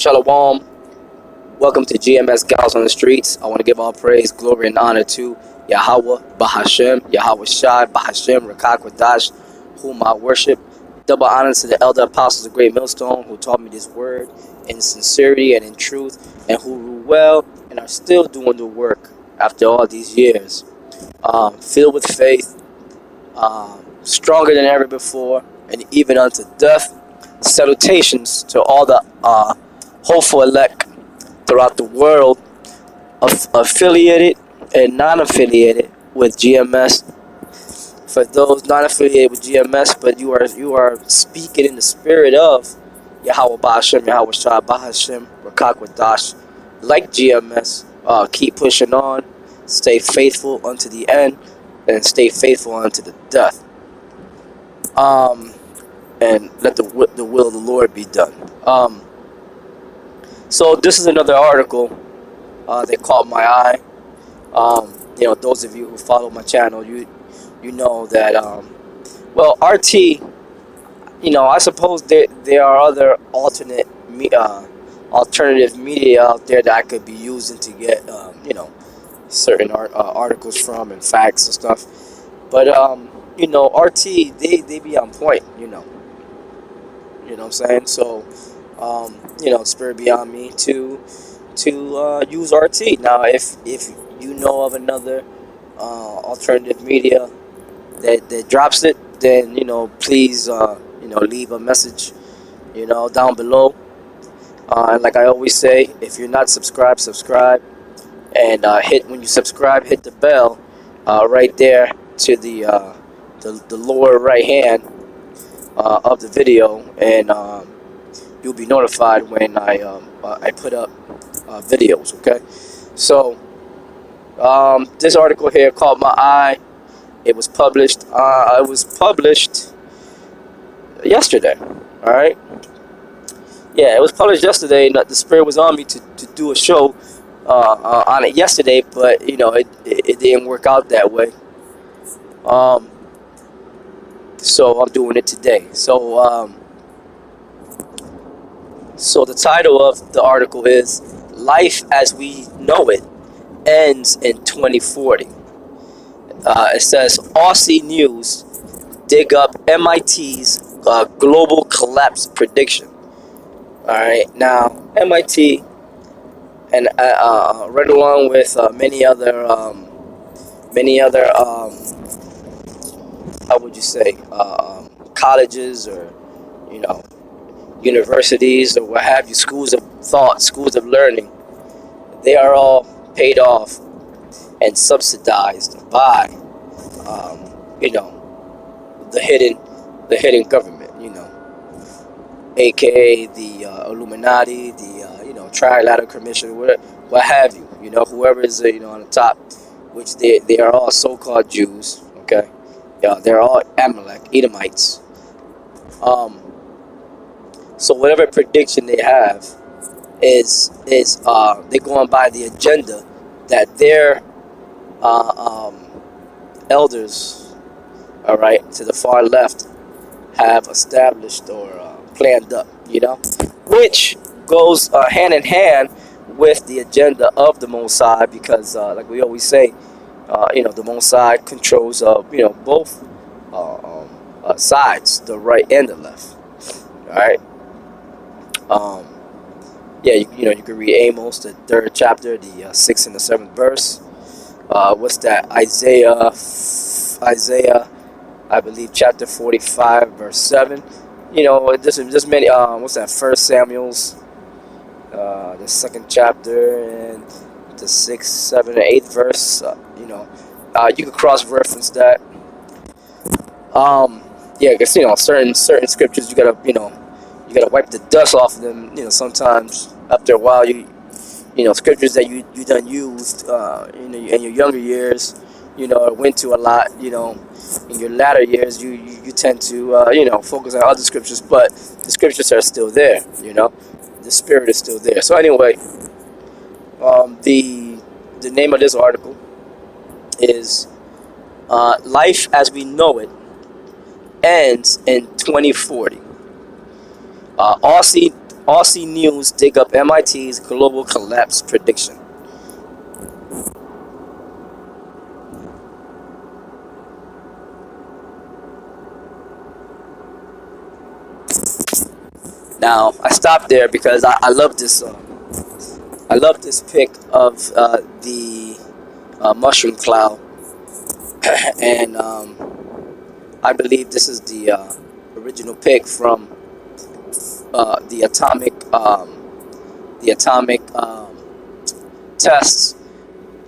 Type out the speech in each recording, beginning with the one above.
Shalom. Welcome to GMS Gals on the Streets. I want to give all praise, glory, and honor to Yahweh, Bahashem, Yahweh Shai, Bahashem, Rakak Wadash, whom I worship. Double honor to the elder apostles of Great Millstone who taught me this word in sincerity and in truth, and who rule well and are still doing the work after all these years. Filled with faith, stronger than ever before, and even unto death. Salutations to all the hopeful elect throughout the world, affiliated and non-affiliated with GMS. For those not affiliated with GMS, but you are speaking in the spirit of Yahweh Bahashem, Yahweh Shah Bahashem, Rakak Wadash, like GMS, keep pushing on, stay faithful unto the end, and stay faithful unto the death. And let the will of the Lord be done. So this is another article that caught my eye. Those of you who follow my channel, you know that well, RT, I suppose there are other alternative media out there that I could be using to get certain articles from and facts and stuff. But RT, they be on point, You know what I'm saying? So, spirit beyond me to use RT. Now, if you know of another alternative media that drops it, then please leave a message down below. And like I always say, if you're not subscribed, subscribe, and when you subscribe, hit the bell right there to the lower right hand of the video, and you'll be notified when I put up videos. Okay, so this article here caught my eye. It was published. Yesterday. All right. Yeah, it was published yesterday. And the spirit was on me to do a show on it yesterday, but it didn't work out that way. So I'm doing it today. So the title of the article is "Life as We Know It Ends in 2040." It says Aussie News dig up MIT's global collapse prediction. All right, now MIT and right along with many other how would you say, colleges or universities or what have you, schools of thought, schools of learning, they are all paid off and subsidized by the hidden government, aka the Illuminati, the Trilateral Commission, what have you, whoever is on the top, which they are all so-called Jews. Okay. They're all Amalek, Edomites. So whatever prediction they have is they're going by the agenda that their elders, all right, to the far left, have established or planned up, which goes hand in hand with the agenda of the Mossad, because like we always say, the Mossad controls both sides, the right and the left. All right. You can read Amos, the 3rd chapter, the 6th and the 7th verse. What's that? Isaiah, I believe, chapter 45, verse 7. Just many. What's that? 1 Samuel's, the 2nd chapter, and the 6th, 7th, and 8th verse. You can cross-reference that. Because certain scriptures you gotta wipe the dust off of them. Sometimes after a while scriptures that you done used in your younger years, went to a lot. In your latter years you tend to focus on other scriptures, but the scriptures are still there. The spirit is still there. So anyway, the name of this article is Life as We Know It Ends in 2040. Aussie Aussie News dig up MIT's global collapse prediction. Now I stopped there because I love this. I love this pic of the mushroom cloud, and I believe this is the original pic from the atomic tests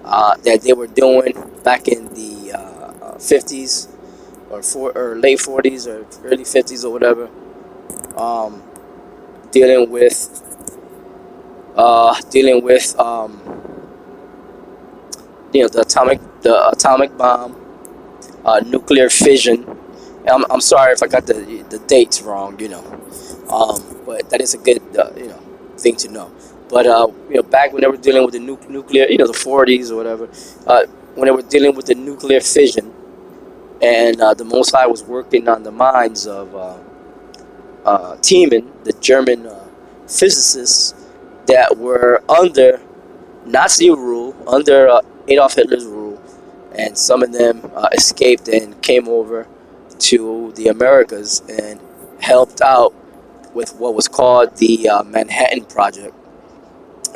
that they were doing back in the 50s or late 40s or early 50s or whatever, dealing with the atomic bomb, nuclear fission. I'm sorry if I got the dates wrong, but that is a good thing to know. But back when they were dealing with the nuclear, the 40s or whatever, when they were dealing with the nuclear fission, and the Most High was working on the minds of Thiemann, the German physicists that were under Nazi rule, under Adolf Hitler's rule, and some of them escaped and came over to the Americas and helped out with what was called the Manhattan Project.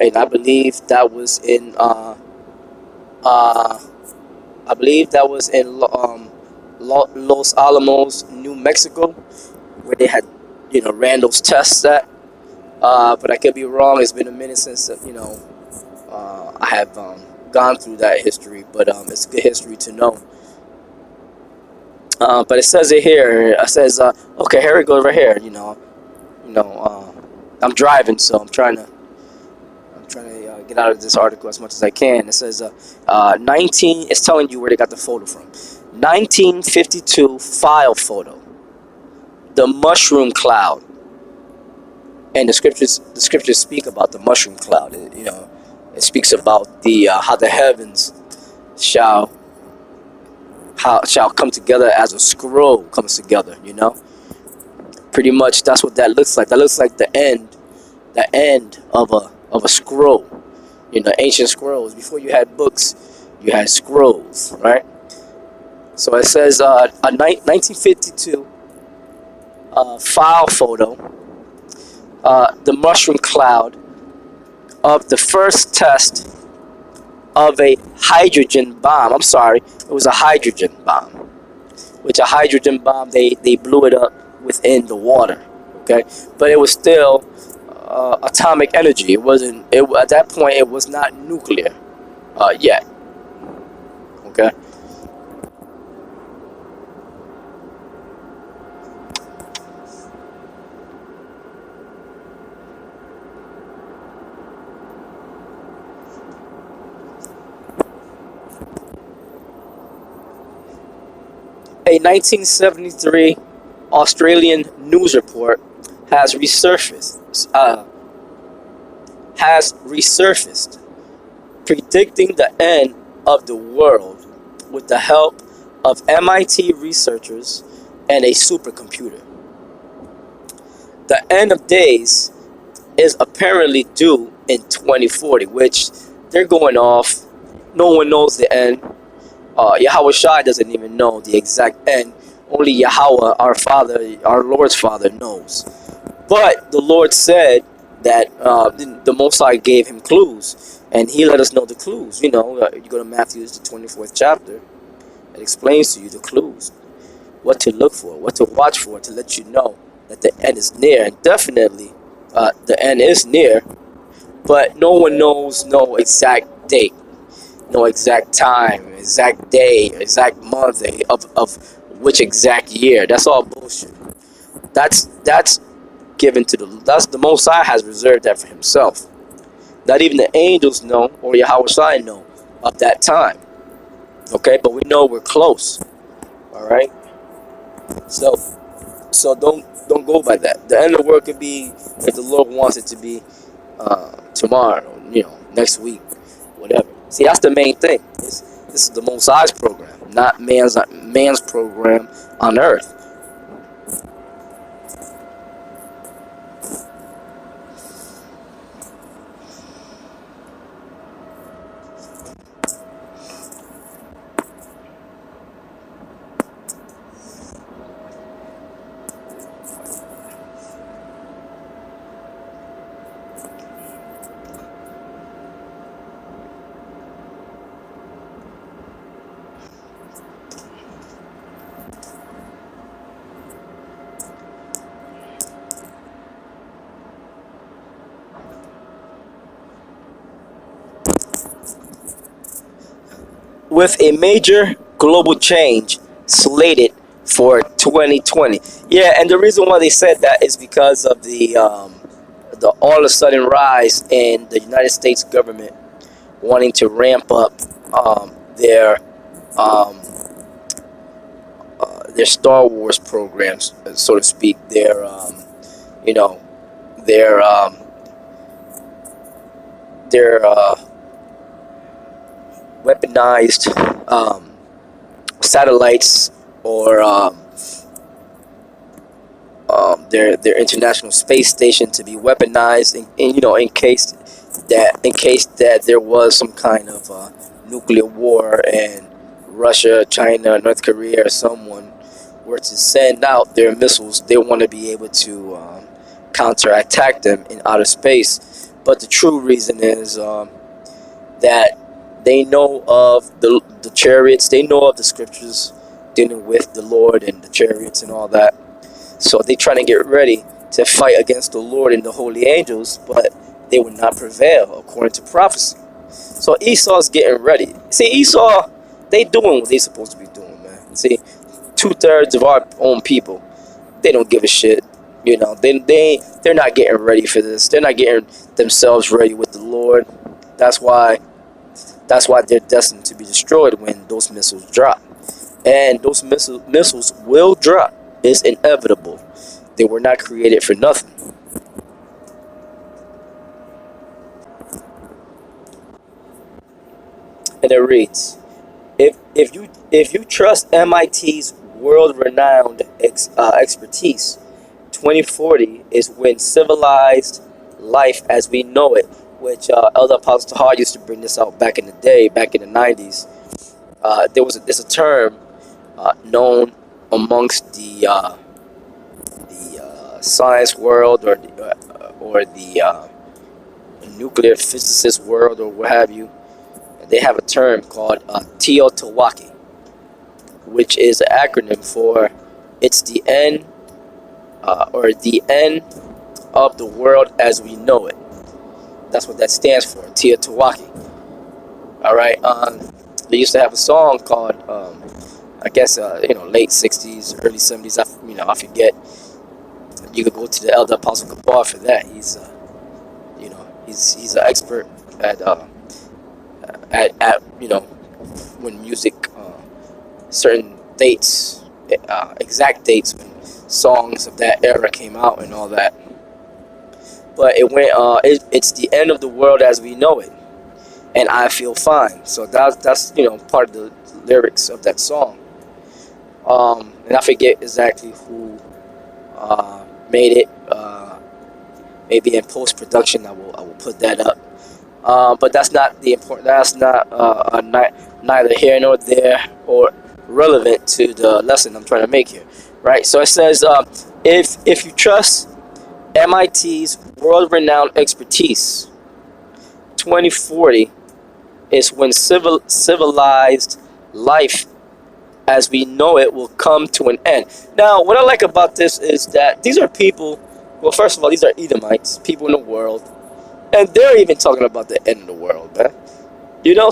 And I believe that was in Los Alamos, New Mexico, where they had ran those tests at. But I could be wrong. It's been a minute since I have gone through that history, but it's good history to know. But it says it here. It says, okay, here it goes right here. I'm driving, so I'm trying to get out of this article as much as I can. It says 19. It's telling you where they got the photo from. 1952 file photo. The mushroom cloud. And the scriptures speak about the mushroom cloud. It speaks about the how the heavens shall come together as a scroll comes together. Pretty much that's what that looks like. That looks like the end of a scroll. Ancient scrolls. Before you had books, you had scrolls, right? So it says a 1952 file photo. The mushroom cloud of the first test of a hydrogen bomb. I'm sorry, it was a hydrogen bomb. Which a hydrogen bomb, they blew it up within the water. Okay, but it was still atomic energy. It wasn't. At that point, it was not nuclear yet. Okay. A 1973 Australian news report has resurfaced, predicting the end of the world with the help of MIT researchers and a supercomputer. The end of days is apparently due in 2040, which they're going off. No one knows the end. Yahweh Shai doesn't even know the exact end. Only Yahweh, our Father, our Lord's Father, knows. But the Lord said that the Most High gave him clues, and he let us know the clues. You go to Matthew, the 24th chapter. It explains to you the clues, what to look for, what to watch for, to let you know that the end is near. And definitely, the end is near, but no one knows no exact date. No exact time, exact day, exact month of which exact year. That's all bullshit. That's given to that's the Most High has reserved that for himself. Not even the angels know, or Yahweh Shai know of that time. Okay, but we know we're close. All right. So don't go by that. The end of the world could be, if the Lord wants it to be, tomorrow. Next week, whatever. See, that's the main thing. This is the Most High's program, not man's program on earth. with a major global change slated for 2020. Yeah, and the reason why they said that is because of the all of a sudden rise in the United States government wanting to ramp up their um, their Star Wars programs, so to speak. You know, their their weaponized satellites, or their international space station to be weaponized, in case that there was some kind of nuclear war, and Russia, China, North Korea, or someone were to send out their missiles. They want to be able to counterattack them in outer space. But the true reason is that they know of the chariots, they know of the scriptures dealing with the Lord and the chariots and all that. So they trying to get ready to fight against the Lord and the holy angels, but they will not prevail according to prophecy. So Esau's getting ready. See, Esau, they doing what they supposed to be doing, man. See, 2/3 of our own people, they don't give a shit. You know, they're not getting ready for this. They're not getting themselves ready with the Lord. That's why they're destined to be destroyed when those missiles drop. And those missiles will drop. It's inevitable. They were not created for nothing. And it reads, if you trust MIT's world-renowned expertise, 2040 is when civilized life as we know it, which Elder Apostle Tahar used to bring this out back in the day, back in the 90s. There's a term known amongst the science world, or the nuclear physicist world, or what have you. They have a term called Teotihuacan, which is an acronym for it's the end, or the end of the world as we know it. That's what that stands for, Teotihuacan. All right. They used to have a song called, I guess, late '60s, early '70s. I forget. You could go to the Elder Apostle Gabar for that. He's an expert at when music, certain dates, exact dates when songs of that era came out and all that. But it went. It's the end of the world as we know it, and I feel fine. So that's part of the lyrics of that song. And I forget exactly who made it. Maybe in post production, I will put that up. But that's not the important. That's not neither here nor there, or relevant to the lesson I'm trying to make here, right? So it says, if you trust MIT's world-renowned expertise, 2040 is when civilized life as we know it will come to an end. Now, what I like about this is that these are people. Well, first of all, these are Edomites, people in the world. And they're even talking about the end of the world, man.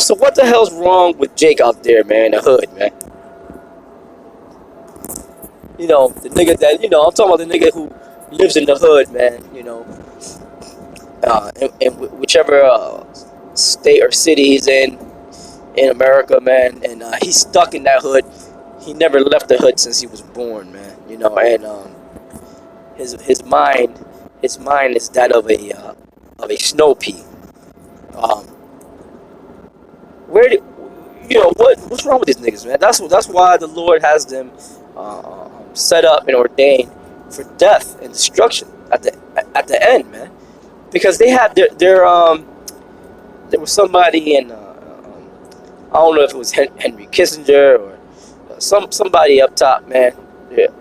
So what the hell's wrong with Jake out there, man, in the hood, man? The nigga that, I'm talking about the nigga who lives in the hood, man, in whichever state or city he's in America, man, and he's stuck in that hood. He never left the hood since he was born, man, and his mind is that of a snow pea. What's wrong with these niggas, man? That's why the Lord has them set up and ordained for death and destruction at the end, man. Because they have there was somebody in I don't know if it was Henry Kissinger or somebody up top, man,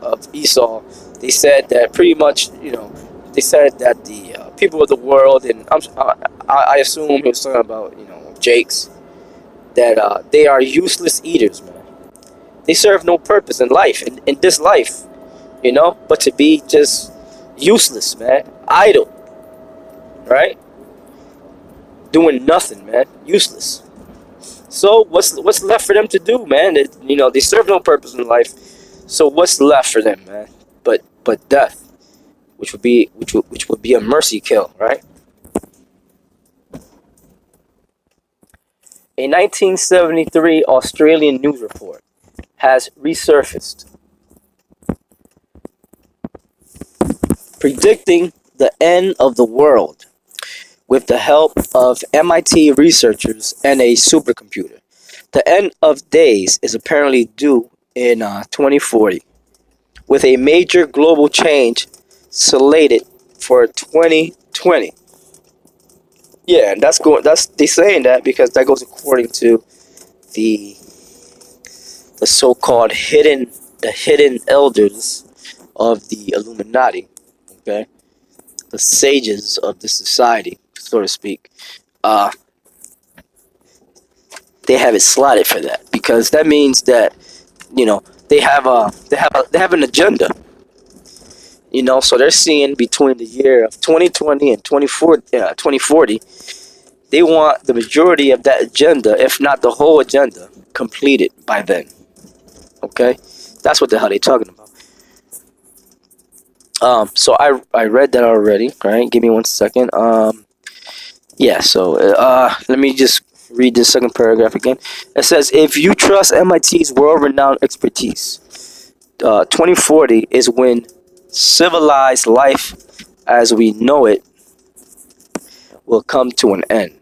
of Esau. They said that pretty much, they said that the people of the world, and I assume he was talking about, Jakes, that they are useless eaters, man. They serve no purpose in life, in this life, but to be just useless, man, idle, right? Doing nothing, man, useless. So what's left for them to do, man? They serve no purpose in life. So what's left for them, man? But death, which would be a mercy kill, right? A 1973 Australian news report has resurfaced, predicting the end of the world with the help of MIT researchers and a supercomputer. The end of days is apparently due in 2040, with a major global change slated for 2020. Yeah, and they saying that because that goes according to the the so-called hidden elders of the Illuminati. Okay, the sages of the society, so to speak. Uh, they have it slotted for that because that means that they have an agenda. So they're seeing between the year of 2020 and 2040, they want the majority of that agenda, if not the whole agenda, completed by then. Okay, that's what the hell they talking about. So I read that already. Right, give me 1 second. Yeah. So let me just read this second paragraph again. It says, if you trust MIT's world-renowned expertise, 2040 is when civilized life as we know it will come to an end.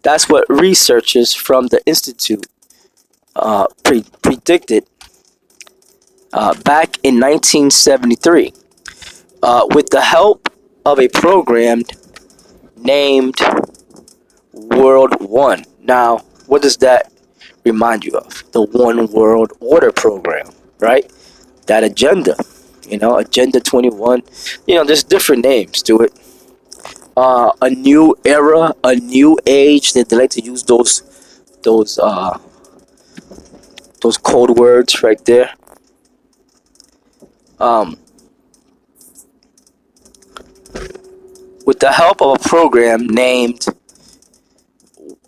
That's what researchers from the Institute predicted back in 1973 with the help of a program named World One. Now, what does that remind you of? The One World Order program, right? That agenda, Agenda 21. There's different names to it. A new era, a new age. They like to use those those code words right there. Um, with the help of a program named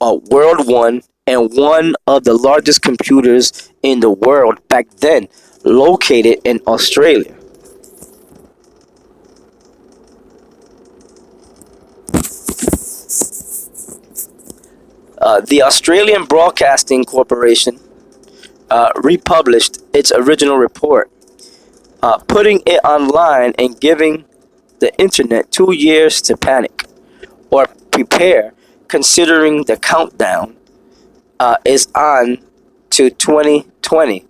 World One and one of the largest computers in the world back then, located in Australia. The Australian Broadcasting Corporation republished its original report, putting it online and giving the internet 2 years to panic or prepare, considering the countdown is on to 2020,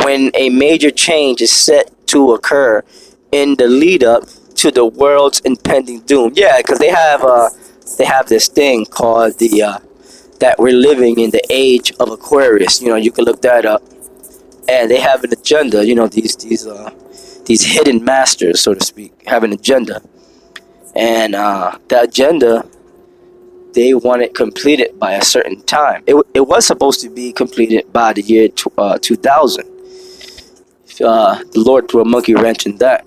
when a major change is set to occur in the lead up to the world's impending doom. Yeah, because they have this thing called the that we're living in the age of Aquarius. You can look that up, and they have an agenda. These hidden masters, so to speak, have an agenda, and the agenda, they want it completed by a certain time. It was supposed to be completed by the year 2000. The Lord threw a monkey wrench in that,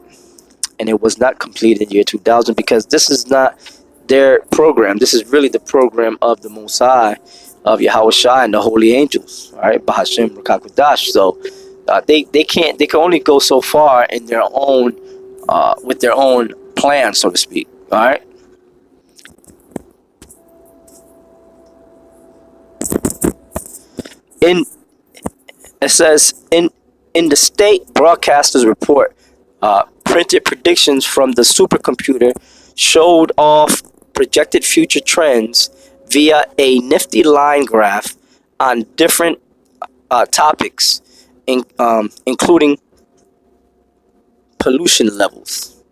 and it was not completed in year 2000 because this is not their program. This is really the program of the Most High, of Yahweh Shai and the holy angels. All right, Bahashem Rakakwadash. So they can only go so far in their own with their own plan, so to speak. All right. In It says in the state broadcaster's report, printed predictions from the supercomputer showed off projected future trends via a nifty line graph on different topics, including pollution levels,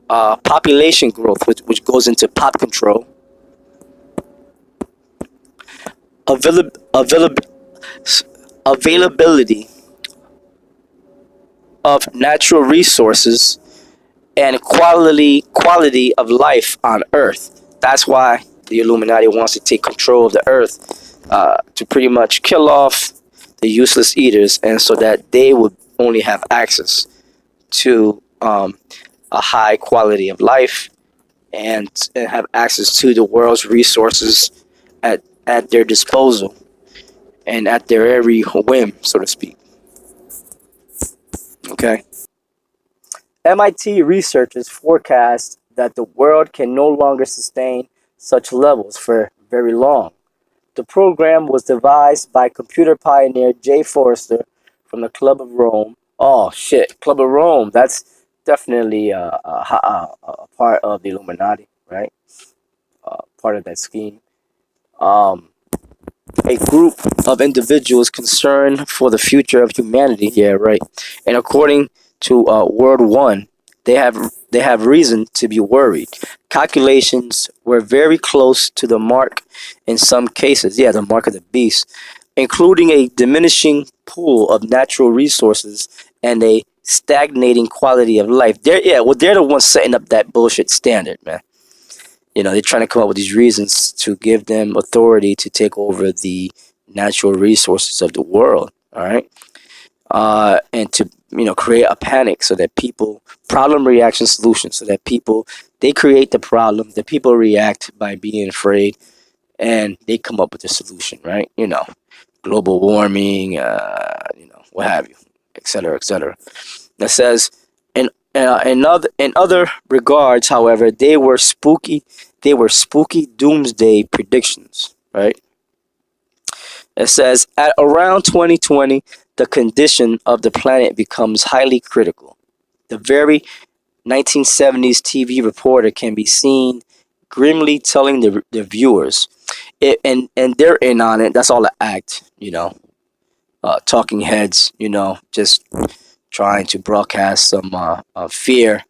population growth, which goes into pop control, avail- avail- availability of natural resources, and quality of life on Earth. That's why the Illuminati wants to take control of the Earth, to pretty much kill off the useless eaters, and so that they would only have access to a high quality of life and have access to the world's resources at their disposal and at their every whim, so to speak. Okay. MIT researchers forecast that the world can no longer sustain such levels for very long. The program was devised by computer pioneer Jay Forrester from the Club of Rome. Oh shit, Club of Rome. That's definitely a part of the Illuminati, right? Part of that scheme. Um, a group of individuals concerned for the future of humanity. Yeah, right. And according to World One, they have reason to be worried. Calculations were very close to the mark in some cases. Yeah, the mark of the beast, including a diminishing pool of natural resources and a stagnating quality of life. They're the ones setting up that bullshit standard, man. They're trying to come up with these reasons to give them authority to take over the natural resources of the world. All right. And to create a panic so that people problem reaction solution so that people they create the problem, the people react by being afraid, and they come up with a solution, right? Global warming, what have you, etc., etc. That says, in other regards, however, they were spooky doomsday predictions, right? It says at around 2020, the condition of the planet becomes highly critical. The very 1970s TV reporter can be seen grimly telling the viewers, and they're in on it. That's all an act, talking heads, just trying to broadcast some fear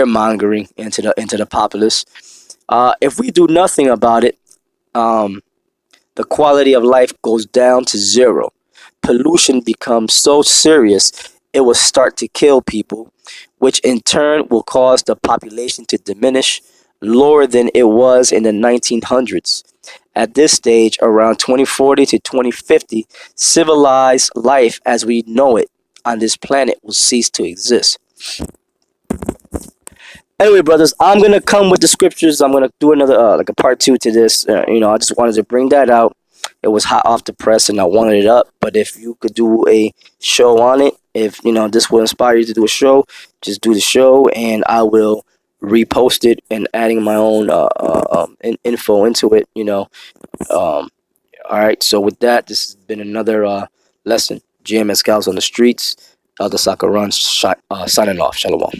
mongering into the populace. If we do nothing about it, um, the quality of life goes down to zero. Pollution becomes so serious it will start to kill people, which in turn will cause the population to diminish lower than it was in the 1900s. At this stage, around 2040 to 2050, civilized life as we know it on this planet will cease to exist. Anyway, brothers, I'm gonna come with the scriptures. I'm gonna do another like a part two to this. I just wanted to bring that out. It was hot off the press, and I wanted it up. But if you could do a show on it, if this will inspire you to do a show, just do the show, and I will repost it and adding my own info into it. All right. So with that, this has been another lesson. GMS Scouts on the Streets. Elder Sakaran signing off. Shalom.